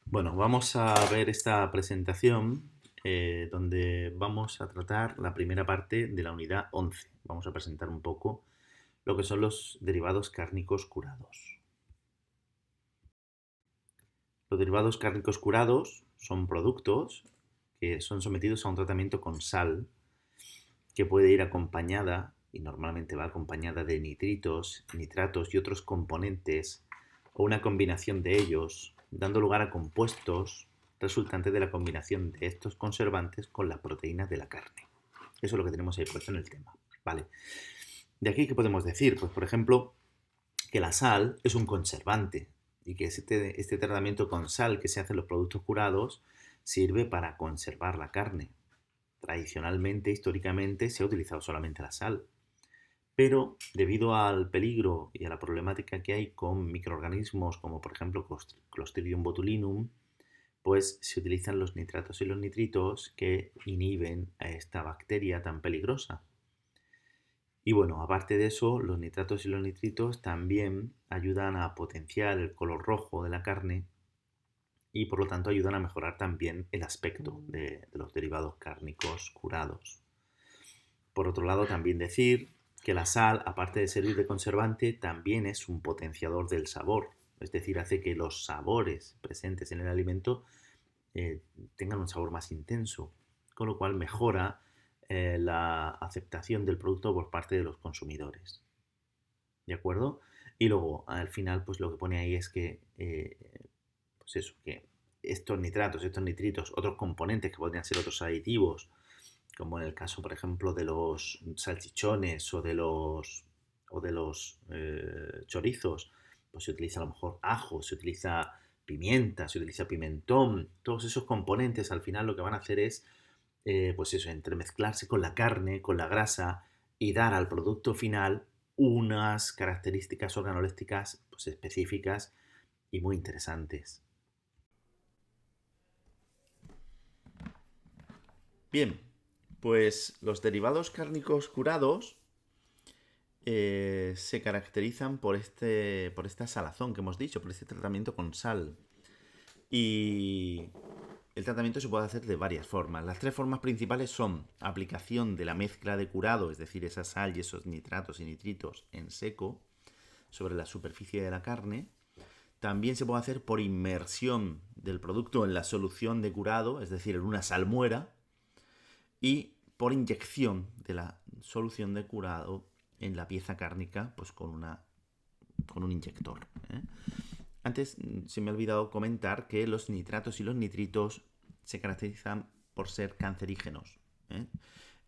Bueno, vamos a ver esta presentación donde vamos a tratar la primera parte de la unidad 11. Vamos a presentar un poco lo que son los derivados cárnicos curados. Los derivados cárnicos curados son productos que son sometidos a un tratamiento con sal que puede ir acompañada, y normalmente va acompañada de nitritos, nitratos y otros componentes, o una combinación de ellos, dando lugar a compuestos resultantes de la combinación de estos conservantes con las proteínas de la carne. Eso es lo que tenemos ahí puesto en el tema. Vale. De aquí, ¿qué podemos decir? Pues, por ejemplo, que la sal es un conservante y que este tratamiento con sal que se hace en los productos curados sirve para conservar la carne. Tradicionalmente, históricamente, se ha utilizado solamente la sal, pero debido al peligro y a la problemática que hay con microorganismos como por ejemplo Clostridium botulinum, pues se utilizan los nitratos y los nitritos que inhiben a esta bacteria tan peligrosa. Y bueno, aparte de eso, los nitratos y los nitritos también ayudan a potenciar el color rojo de la carne y por lo tanto ayudan a mejorar también el aspecto de los derivados cárnicos curados. Por otro lado, también decir que la sal, aparte de servir de conservante, también es un potenciador del sabor. Es decir, hace que los sabores presentes en el alimento eh, tengan un sabor más intenso, con lo cual mejora la aceptación del producto por parte de los consumidores. ¿De acuerdo? Y luego, al final, pues lo que pone ahí es que, pues eso, que estos nitratos, estos nitritos, otros componentes que podrían ser otros aditivos, como en el caso, por ejemplo, de los salchichones o de los chorizos, pues se utiliza a lo mejor ajo, se utiliza pimienta, se utiliza pimentón, todos esos componentes al final lo que van a hacer es, pues eso, entremezclarse con la carne, con la grasa y dar al producto final unas características organolépticas pues, específicas y muy interesantes. Bien, pues los derivados cárnicos curados se caracterizan por esta salazón que hemos dicho, por este tratamiento con sal. Y el tratamiento se puede hacer de varias formas. Las tres formas principales son aplicación de la mezcla de curado, es decir, esa sal y esos nitratos y nitritos en seco sobre la superficie de la carne. También se puede hacer por inmersión del producto en la solución de curado, es decir, en una salmuera, y por inyección de la solución de curado en la pieza cárnica, pues con un inyector. Antes se me ha olvidado comentar que los nitratos y los nitritos se caracterizan por ser cancerígenos.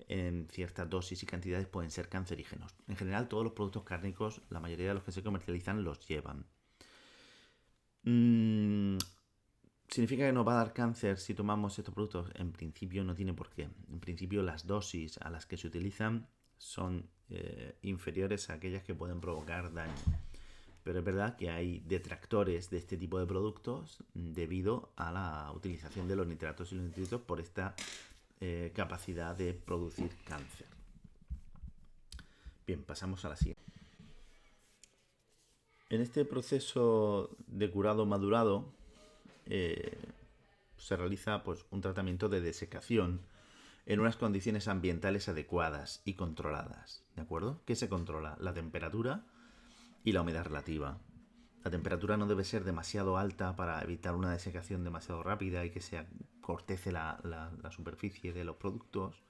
En ciertas dosis y cantidades pueden ser cancerígenos. En general, todos los productos cárnicos, la mayoría de los que se comercializan, los llevan. ¿Significa que nos va a dar cáncer si tomamos estos productos? En principio no tiene por qué. En principio las dosis a las que se utilizan son inferiores a aquellas que pueden provocar daño. Pero es verdad que hay detractores de este tipo de productos debido a la utilización de los nitratos y los nitritos por esta capacidad de producir cáncer. Bien, pasamos a la siguiente. En este proceso de curado madurado se realiza pues, un tratamiento de desecación en unas condiciones ambientales adecuadas y controladas. ¿De acuerdo? ¿Qué se controla? La temperatura y la humedad relativa. La temperatura no debe ser demasiado alta para evitar una desecación demasiado rápida y que se cortece la superficie de los productos.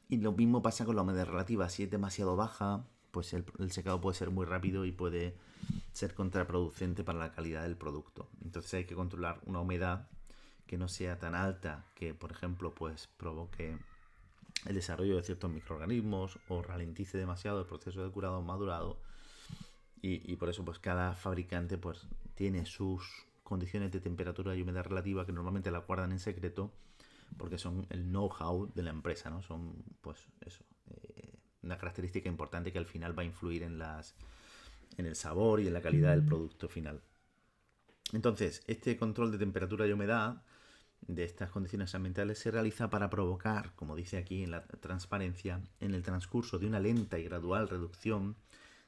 Y lo mismo pasa con la humedad relativa. Si es demasiado baja, pues el secado puede ser muy rápido y puede ser contraproducente para la calidad del producto. Entonces hay que controlar una humedad que no sea tan alta que, por ejemplo, pues provoque el desarrollo de ciertos microorganismos o ralentice demasiado el proceso de curado madurado. Y por eso pues cada fabricante pues tiene sus condiciones de temperatura y humedad relativa que normalmente la guardan en secreto porque son el know-how de la empresa, ¿no? Son pues eso, una característica importante que al final va a influir en el sabor y en la calidad del producto final. Entonces, este control de temperatura y humedad de estas condiciones ambientales se realiza para provocar, como dice aquí en la transparencia, en el transcurso de una lenta y gradual reducción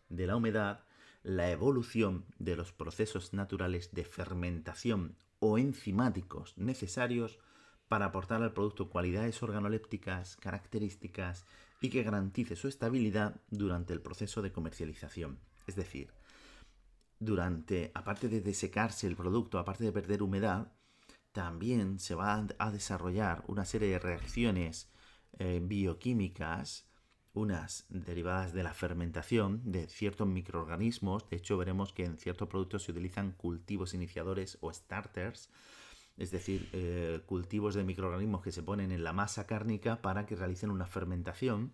de la humedad, la evolución de los procesos naturales de fermentación o enzimáticos necesarios para aportar al producto cualidades organolépticas, características y que garantice su estabilidad durante el proceso de comercialización. Es decir, aparte de desecarse el producto, aparte de perder humedad, también se va a desarrollar una serie de reacciones bioquímicas, unas derivadas de la fermentación de ciertos microorganismos. De hecho, veremos que en ciertos productos se utilizan cultivos iniciadores o starters, es decir, cultivos de microorganismos que se ponen en la masa cárnica para que realicen una fermentación,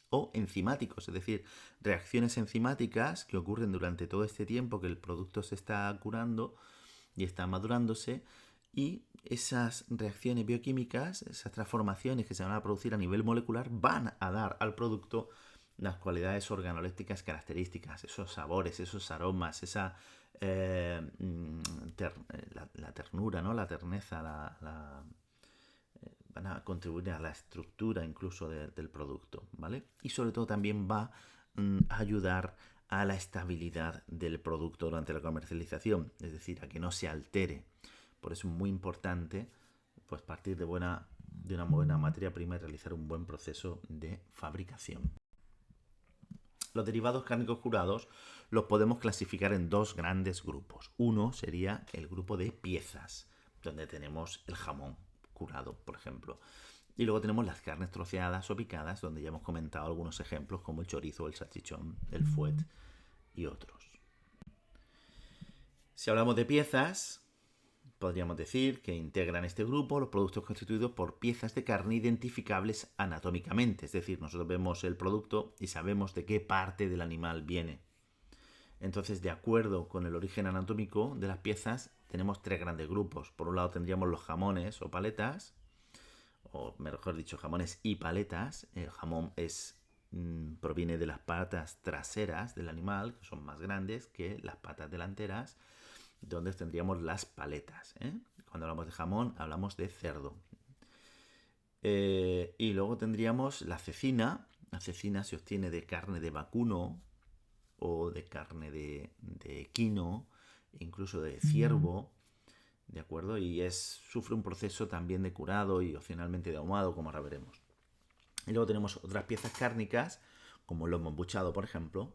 o enzimáticos, es decir, reacciones enzimáticas que ocurren durante todo este tiempo que el producto se está curando y está madurándose, y esas reacciones bioquímicas, esas transformaciones que se van a producir a nivel molecular, van a dar al producto las cualidades organolépticas características, esos sabores, esos aromas, esa la ternura, ¿no? La terneza, van a contribuir a la estructura incluso del producto, ¿vale? Y sobre todo también va a ayudar a la estabilidad del producto durante la comercialización, es decir, a que no se altere. Por eso es muy importante pues partir de una buena materia prima y realizar un buen proceso de fabricación. Los derivados cárnicos curados los podemos clasificar en dos grandes grupos. Uno sería el grupo de piezas, donde tenemos el jamón curado, por ejemplo. Y luego tenemos las carnes troceadas o picadas, donde ya hemos comentado algunos ejemplos como el chorizo, el salchichón, el fuet y otros. Si hablamos de piezas, podríamos decir que integran este grupo los productos constituidos por piezas de carne identificables anatómicamente. Es decir, nosotros vemos el producto y sabemos de qué parte del animal viene. Entonces, de acuerdo con el origen anatómico de las piezas, tenemos tres grandes grupos. Por un lado tendríamos los jamones o paletas, o mejor dicho, jamones y paletas. El jamón proviene de las patas traseras del animal, que son más grandes que las patas delanteras, donde tendríamos las paletas. Cuando hablamos de jamón, hablamos de cerdo. Y luego tendríamos la cecina. La cecina se obtiene de carne de vacuno o de carne de equino, incluso de ciervo, ¿de acuerdo? Y sufre un proceso también de curado y opcionalmente de ahumado, como ahora veremos. Y luego tenemos otras piezas cárnicas, como el lomo embuchado, por ejemplo,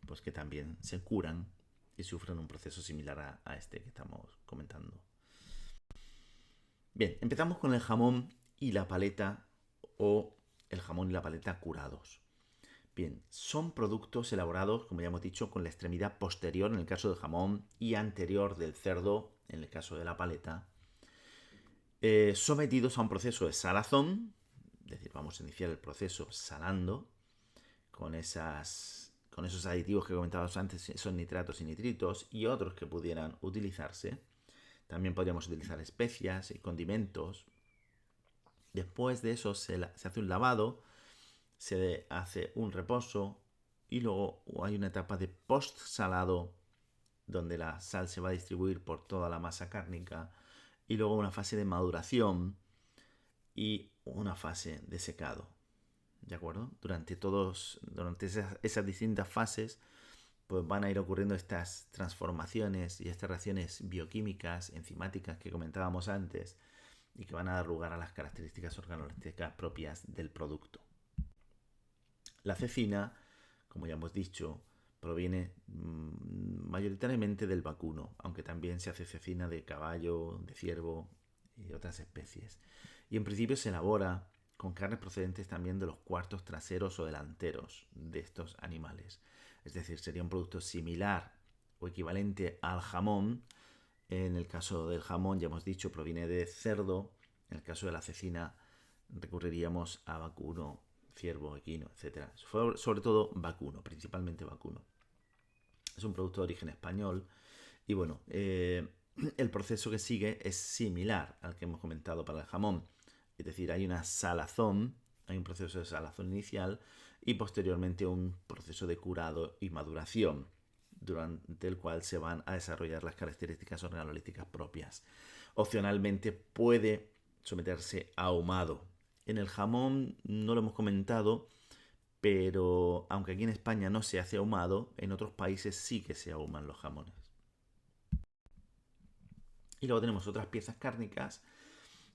pues que también se curan y sufren un proceso similar a este que estamos comentando. Bien, empezamos con el jamón y la paleta, o el jamón y la paleta curados. Bien, son productos elaborados, como ya hemos dicho, con la extremidad posterior en el caso del jamón y anterior del cerdo en el caso de la paleta, sometidos a un proceso de salazón, es decir, vamos a iniciar el proceso salando con esos aditivos que comentábamos antes, esos nitratos y nitritos y otros que pudieran utilizarse. También podríamos utilizar especias y condimentos. Después de eso se hace un lavado, se hace un reposo y luego hay una etapa de post-salado donde la sal se va a distribuir por toda la masa cárnica y luego una fase de maduración y una fase de secado. ¿De acuerdo? Durante esas distintas fases pues van a ir ocurriendo estas transformaciones y estas reacciones bioquímicas, enzimáticas que comentábamos antes y que van a dar lugar a las características organolépticas propias del producto. La cecina, como ya hemos dicho, proviene mayoritariamente del vacuno, aunque también se hace cecina de caballo, de ciervo y otras especies. Y en principio se elabora con carnes procedentes también de los cuartos traseros o delanteros de estos animales. Es decir, sería un producto similar o equivalente al jamón. En el caso del jamón, ya hemos dicho, proviene de cerdo. En el caso de la cecina, recurriríamos a vacuno, ciervo, equino, etc. Sobre todo vacuno, principalmente vacuno. Es un producto de origen español y bueno, el proceso que sigue es similar al que hemos comentado para el jamón. Es decir, hay una salazón, hay un proceso de salazón inicial y posteriormente un proceso de curado y maduración, durante el cual se van a desarrollar las características organolépticas propias. Opcionalmente puede someterse a ahumado. En el jamón no lo hemos comentado, pero aunque aquí en España no se hace ahumado, en otros países sí que se ahuman los jamones. Y luego tenemos otras piezas cárnicas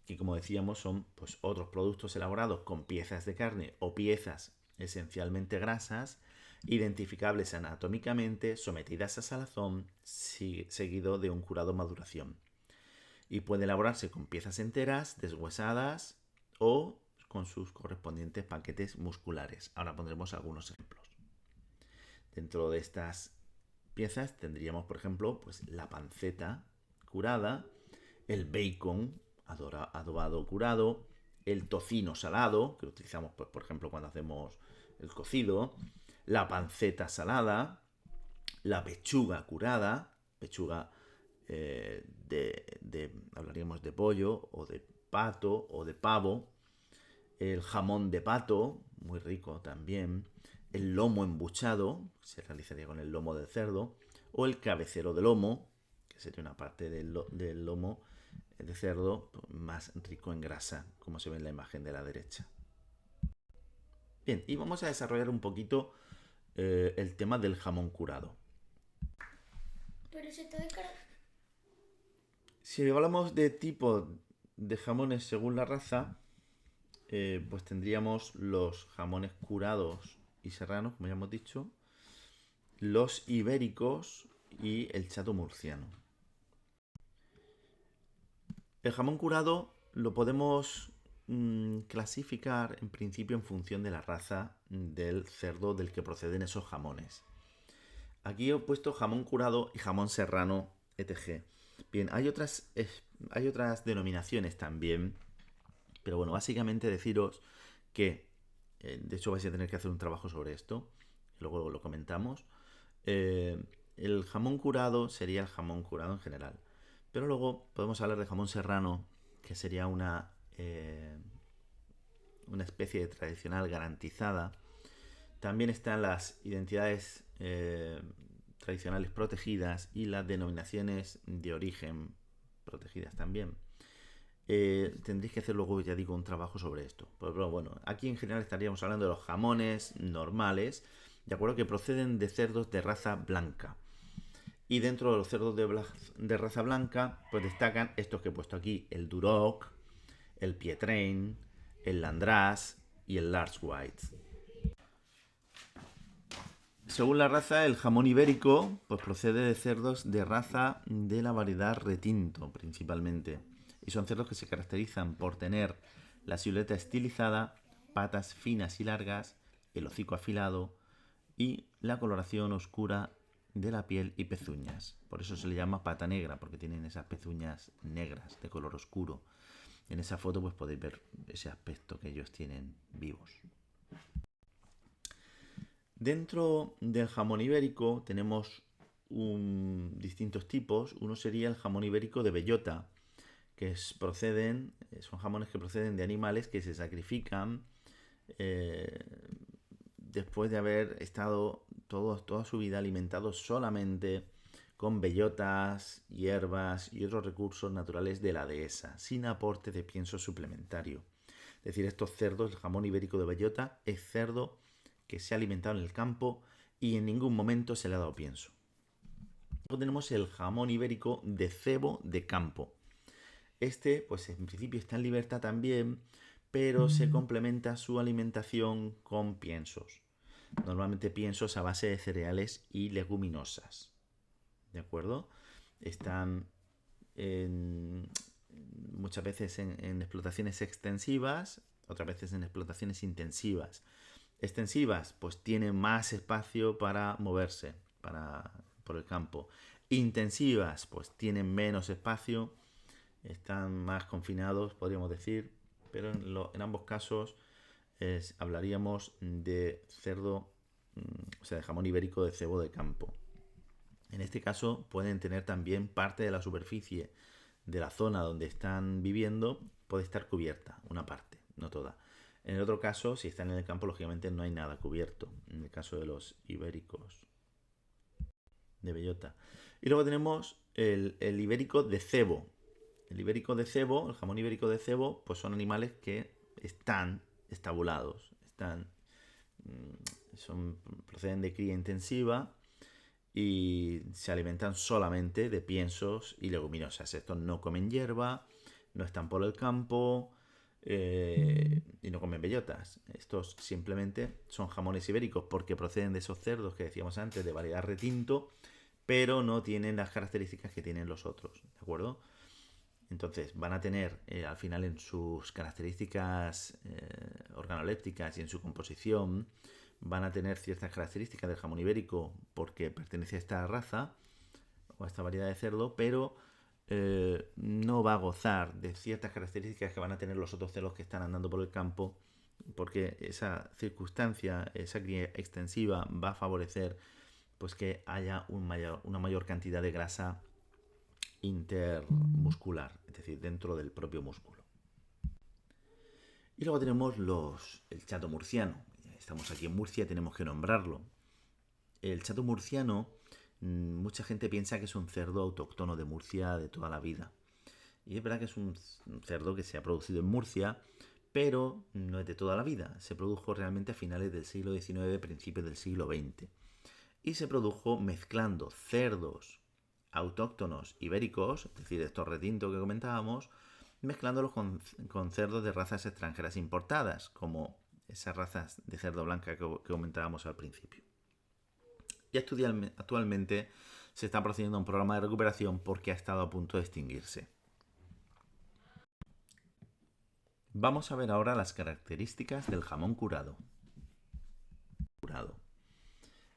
que, como decíamos, son pues otros productos elaborados con piezas de carne o piezas esencialmente grasas, identificables anatómicamente, sometidas a salazón, seguido de un curado maduración. Y puede elaborarse con piezas enteras, deshuesadas o con sus correspondientes paquetes musculares. Ahora pondremos algunos ejemplos. Dentro de estas piezas tendríamos, por ejemplo, pues la panceta curada, el bacon adobado curado, el tocino salado, que utilizamos, pues, por ejemplo, cuando hacemos el cocido, la panceta salada, la pechuga curada, pechuga hablaríamos de pollo o de pato o de pavo, el jamón de pato, muy rico también, el lomo embuchado, se realizaría con el lomo del cerdo, o el cabecero de lomo, que sería una parte del lomo de cerdo más rico en grasa, como se ve en la imagen de la derecha. Bien, y vamos a desarrollar un poquito el tema del jamón curado. Pero se está de Si hablamos de tipo de jamones según la raza, pues tendríamos los jamones curados y serranos, como ya hemos dicho, los ibéricos y el chato murciano. El jamón curado lo podemos clasificar en principio en función de la raza del cerdo del que proceden esos jamones. Aquí he puesto jamón curado y jamón serrano, etc. Bien, hay otras denominaciones también, pero bueno, básicamente deciros que, de hecho vais a tener que hacer un trabajo sobre esto, luego lo comentamos. El jamón curado sería el jamón curado en general, pero luego podemos hablar de jamón serrano, que sería una especie de tradicional garantizada. También están las identidades tradicionales protegidas y las denominaciones de origen protegidas también. Tendréis que hacer luego, ya digo, un trabajo sobre esto. Pero bueno, aquí en general estaríamos hablando de los jamones normales, de acuerdo, que proceden de cerdos de raza blanca. Y dentro de los cerdos de raza blanca, pues destacan estos que he puesto aquí: el Duroc, el Pietrain, el Landrasse y el Large White. Según la raza, el jamón ibérico pues procede de cerdos de raza de la variedad retinto, principalmente. Y son cerdos que se caracterizan por tener la silueta estilizada, patas finas y largas, el hocico afilado y la coloración oscura de la piel y pezuñas. Por eso se le llama pata negra, porque tienen esas pezuñas negras de color oscuro. En esa foto pues podéis ver ese aspecto que ellos tienen vivos. Dentro del jamón ibérico tenemos distintos tipos. Uno sería el jamón ibérico de bellota, que son jamones que proceden de animales que se sacrifican después de haber estado toda su vida alimentados solamente con bellotas, hierbas y otros recursos naturales de la dehesa, sin aporte de pienso suplementario. Es decir, estos cerdos, el jamón ibérico de bellota, es cerdo que se ha alimentado en el campo y en ningún momento se le ha dado pienso. Luego tenemos el jamón ibérico de cebo de campo. Este, pues en principio está en libertad también, pero se complementa su alimentación con piensos. Normalmente piensos a base de cereales y leguminosas. ¿De acuerdo? Están muchas veces en explotaciones extensivas, otras veces en explotaciones intensivas. Extensivas, pues tienen más espacio para moverse por el campo. Intensivas, pues tienen menos espacio, están más confinados, podríamos decir, pero en ambos casos hablaríamos de cerdo, o sea, de jamón ibérico de cebo de campo. En este caso pueden tener también parte de la superficie de la zona donde están viviendo, puede estar cubierta, una parte, no toda. En el otro caso, si están en el campo, lógicamente no hay nada cubierto, en el caso de los ibéricos de bellota. Y luego tenemos el ibérico de cebo. El ibérico de cebo, el jamón ibérico de cebo, pues son animales que están estabulados, están proceden de cría intensiva y se alimentan solamente de piensos y leguminosas. Estos no comen hierba, no están por el campo y no comen bellotas. Estos simplemente son jamones ibéricos porque proceden de esos cerdos que decíamos antes de variedad retinto, pero no tienen las características que tienen los otros, ¿de acuerdo? Entonces van a tener al final en sus características organolépticas y en su composición van a tener ciertas características del jamón ibérico porque pertenece a esta raza o a esta variedad de cerdo, pero no va a gozar de ciertas características que van a tener los otros cerdos que están andando por el campo, porque esa circunstancia, esa cría extensiva va a favorecer pues que haya una mayor cantidad de grasa intermuscular, es decir, dentro del propio músculo. Y luego tenemos el chato murciano. Estamos aquí en Murcia, tenemos que nombrarlo. El chato murciano, mucha gente piensa que es un cerdo autóctono de Murcia de toda la vida. Y es verdad que es un cerdo que se ha producido en Murcia, pero no es de toda la vida. Se produjo realmente a finales del siglo XIX, principios del siglo XX. Y se produjo mezclando cerdos autóctonos ibéricos, es decir, estos retintos que comentábamos, mezclándolos con cerdos de razas extranjeras importadas, como esas razas de cerdo blanca que comentábamos al principio. Y actualmente se está procediendo a un programa de recuperación porque ha estado a punto de extinguirse. Vamos a ver ahora las características del jamón curado.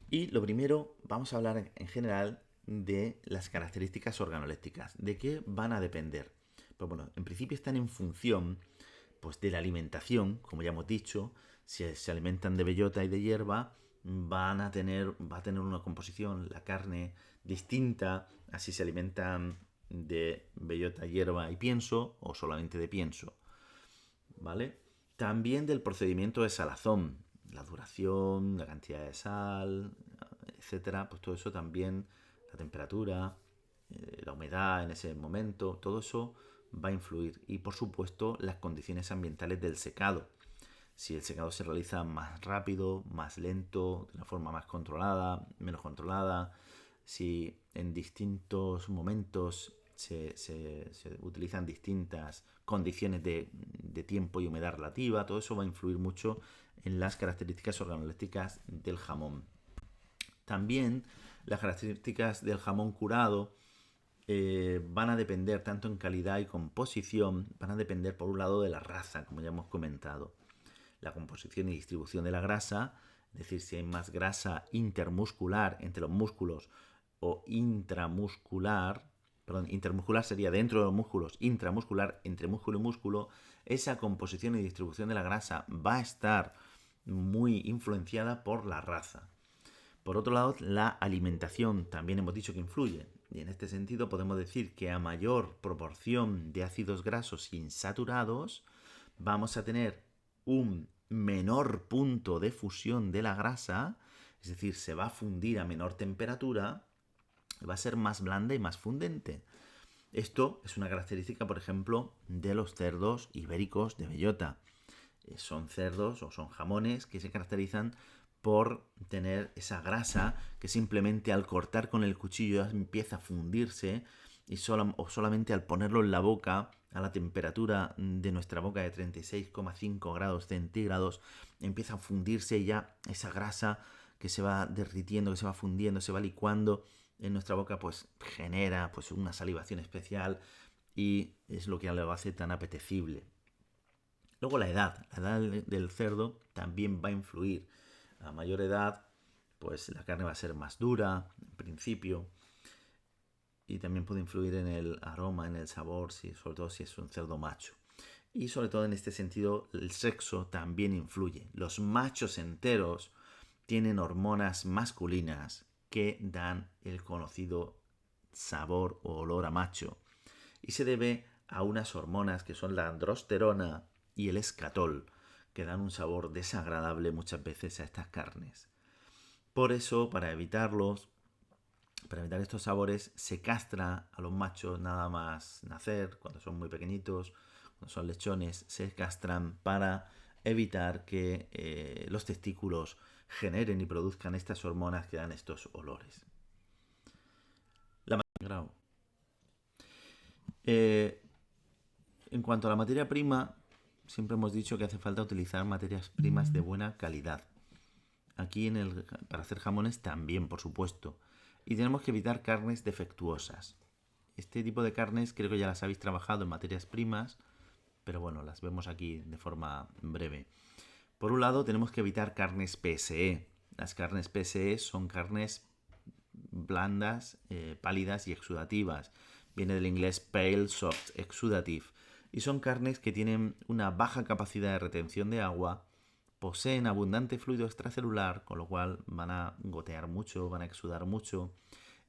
Y lo primero, vamos a hablar en general de las características organolépticas. ¿De qué van a depender? Pues bueno, en principio están en función pues, de la alimentación, como ya hemos dicho. Si se alimentan de bellota y de hierba, va a tener una composición, la carne, distinta a si se alimentan de bellota, hierba y pienso, o solamente de pienso. ¿Vale? También del procedimiento de salazón, la duración, la cantidad de sal, etcétera, pues todo eso también, la temperatura, la humedad en ese momento, todo eso va a influir. Y por supuesto las condiciones ambientales del secado. Si el secado se realiza más rápido, más lento, de una forma más controlada, menos controlada, si en distintos momentos se utilizan distintas condiciones de tiempo y humedad relativa, todo eso va a influir mucho en las características organolépticas del jamón. También las características del jamón curado van a depender tanto en calidad y composición, van a depender por un lado de la raza, como ya hemos comentado. La composición y distribución de la grasa, es decir, si hay más grasa intermuscular entre los músculos o intramuscular, intermuscular sería dentro de los músculos, intramuscular entre músculo y músculo, esa composición y distribución de la grasa va a estar muy influenciada por la raza. Por otro lado, la alimentación también hemos dicho que influye. Y en este sentido podemos decir que a mayor proporción de ácidos grasos insaturados, vamos a tener un menor punto de fusión de la grasa, es decir, se va a fundir a menor temperatura, va a ser más blanda y más fundente. Esto es una característica, por ejemplo, de los cerdos ibéricos de bellota. Son cerdos o son jamones que se caracterizan por tener esa grasa que simplemente al cortar con el cuchillo empieza a fundirse y solamente al ponerlo en la boca a la temperatura de nuestra boca de 36,5 grados centígrados empieza a fundirse ya esa grasa que se va derritiendo, que se va fundiendo, se va licuando en nuestra boca, pues genera pues una salivación especial y es lo que lo hace tan apetecible. Luego la edad del cerdo también va a influir. A mayor edad, pues la carne va a ser más dura, en principio, y también puede influir en el aroma, en el sabor, sobre todo si es un cerdo macho. Y sobre todo en este sentido, el sexo también influye. Los machos enteros tienen hormonas masculinas que dan el conocido sabor o olor a macho. Y se debe a unas hormonas que son la androsterona y el escatol, que dan un sabor desagradable muchas veces a estas carnes. Por eso, para evitar estos sabores, se castra a los machos nada más nacer, cuando son muy pequeñitos, cuando son lechones, se castran para evitar que los testículos generen y produzcan estas hormonas que dan estos olores. En cuanto a la materia prima, siempre hemos dicho que hace falta utilizar materias primas de buena calidad. Aquí para hacer jamones también, por supuesto. Y tenemos que evitar carnes defectuosas. Este tipo de carnes creo que ya las habéis trabajado en materias primas, pero bueno, las vemos aquí de forma breve. Por un lado, tenemos que evitar carnes PSE. Las carnes PSE son carnes blandas, pálidas y exudativas. Viene del inglés Pale Soft Exudative. Y son carnes que tienen una baja capacidad de retención de agua, poseen abundante fluido extracelular, con lo cual van a gotear mucho, van a exudar mucho.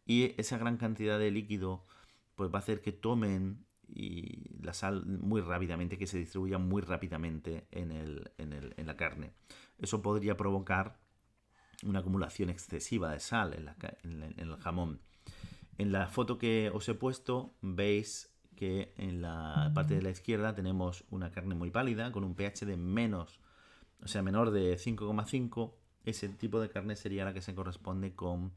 Y esa gran cantidad de líquido pues va a hacer que tomen la sal muy rápidamente, que se distribuya muy rápidamente en la carne. Eso podría provocar una acumulación excesiva de sal en el jamón. En la foto que os he puesto veis que en la parte de la izquierda tenemos una carne muy pálida con un pH de menor de 5,5. Ese tipo de carne sería la que se corresponde con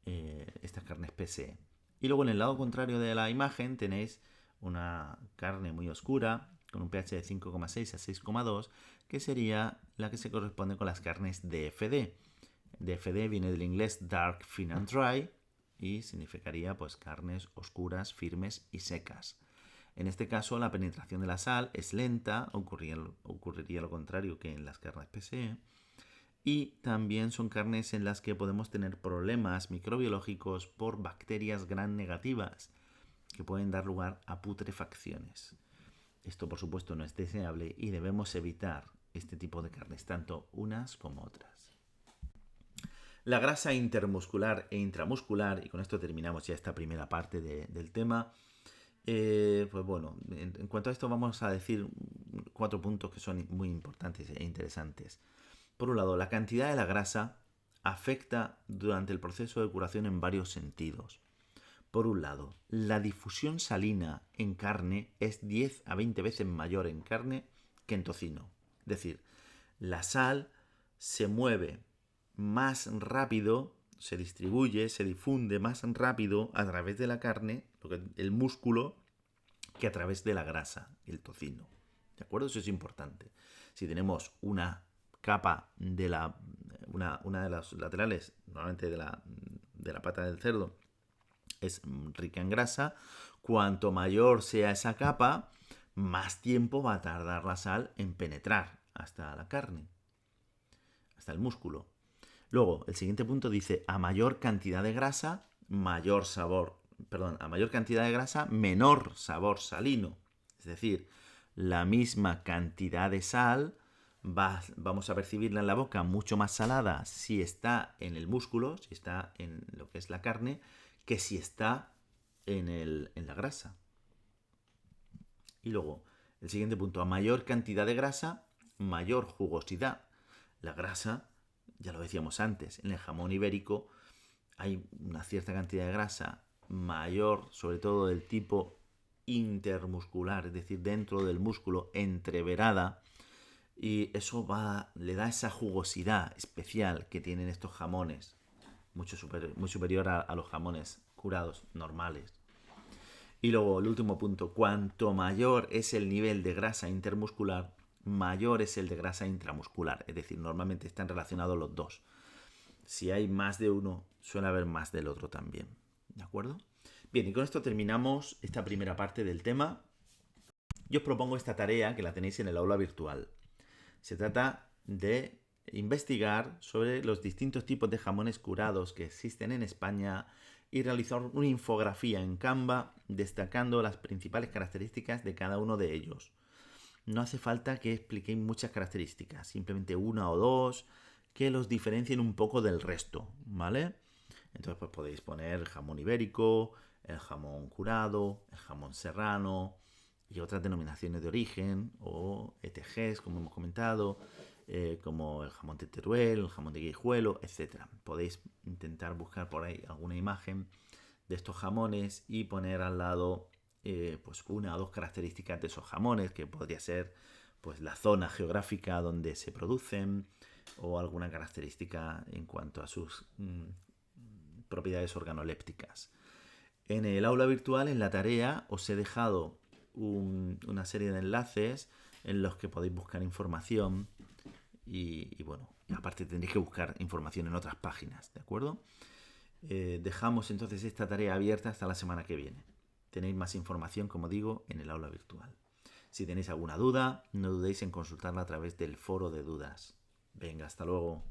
estas carnes PSE. Y luego en el lado contrario de la imagen tenéis una carne muy oscura con un pH de 5,6 a 6,2, que sería la que se corresponde con las carnes DFD. DFD viene del inglés Dark, Thin and Dry y significaría pues carnes oscuras, firmes y secas. En este caso la penetración de la sal es lenta, ocurriría lo contrario que en las carnes PSE. Y también son carnes en las que podemos tener problemas microbiológicos por bacterias gram negativas que pueden dar lugar a putrefacciones. Esto por supuesto no es deseable y debemos evitar este tipo de carnes, tanto unas como otras. La grasa intermuscular e intramuscular, y con esto terminamos ya esta primera parte del tema. Pues bueno, en cuanto a esto vamos a decir 4 puntos que son muy importantes e interesantes. Por un lado, la cantidad de la grasa afecta durante el proceso de curación en varios sentidos. Por un lado, la difusión salina en carne es 10 a 20 veces mayor en carne que en tocino. Es decir, la sal se mueve más rápido, se distribuye, se difunde más rápido a través de la carne, el músculo, que a través de la grasa, el tocino. ¿De acuerdo? Eso es importante. Si tenemos una capa de una de las laterales, normalmente de la pata del cerdo, es rica en grasa, cuanto mayor sea esa capa, más tiempo va a tardar la sal en penetrar hasta la carne, hasta el músculo. Luego, el siguiente punto dice, a mayor cantidad de grasa, a mayor cantidad de grasa, menor sabor salino. Es decir, la misma cantidad de sal vamos a percibirla en la boca mucho más salada si está en el músculo, si está en lo que es la carne, que si está en la grasa. Y luego, el siguiente punto, a mayor cantidad de grasa, mayor jugosidad. La grasa, ya lo decíamos antes, en el jamón ibérico hay una cierta cantidad de grasa mayor, sobre todo del tipo intermuscular, es decir, dentro del músculo, entreverada, y eso le da esa jugosidad especial que tienen estos jamones, muy superior a los jamones curados normales. Y luego el último punto, cuanto mayor es el nivel de grasa intermuscular, mayor es el de grasa intramuscular, es decir, normalmente están relacionados los dos. Si hay más de uno, suele haber más del otro también. ¿De acuerdo? Bien, y con esto terminamos esta primera parte del tema. Yo os propongo esta tarea que la tenéis en el aula virtual. Se trata de investigar sobre los distintos tipos de jamones curados que existen en España y realizar una infografía en Canva destacando las principales características de cada uno de ellos. No hace falta que expliquéis muchas características, simplemente una o dos que los diferencien un poco del resto, ¿vale? Entonces pues podéis poner el jamón ibérico, el jamón curado, el jamón serrano y otras denominaciones de origen o ETGs, como hemos comentado, como el jamón de Teruel, el jamón de Guijuelo, etc. Podéis intentar buscar por ahí alguna imagen de estos jamones y poner al lado pues una o dos características de esos jamones, que podría ser pues la zona geográfica donde se producen o alguna característica en cuanto a sus propiedades organolépticas. En el aula virtual, en la tarea, os he dejado una serie de enlaces en los que podéis buscar información y bueno, aparte tendréis que buscar información en otras páginas, ¿de acuerdo? Dejamos entonces esta tarea abierta hasta la semana que viene. Tenéis más información, como digo, en el aula virtual. Si tenéis alguna duda, no dudéis en consultarla a través del foro de dudas. Venga, hasta luego.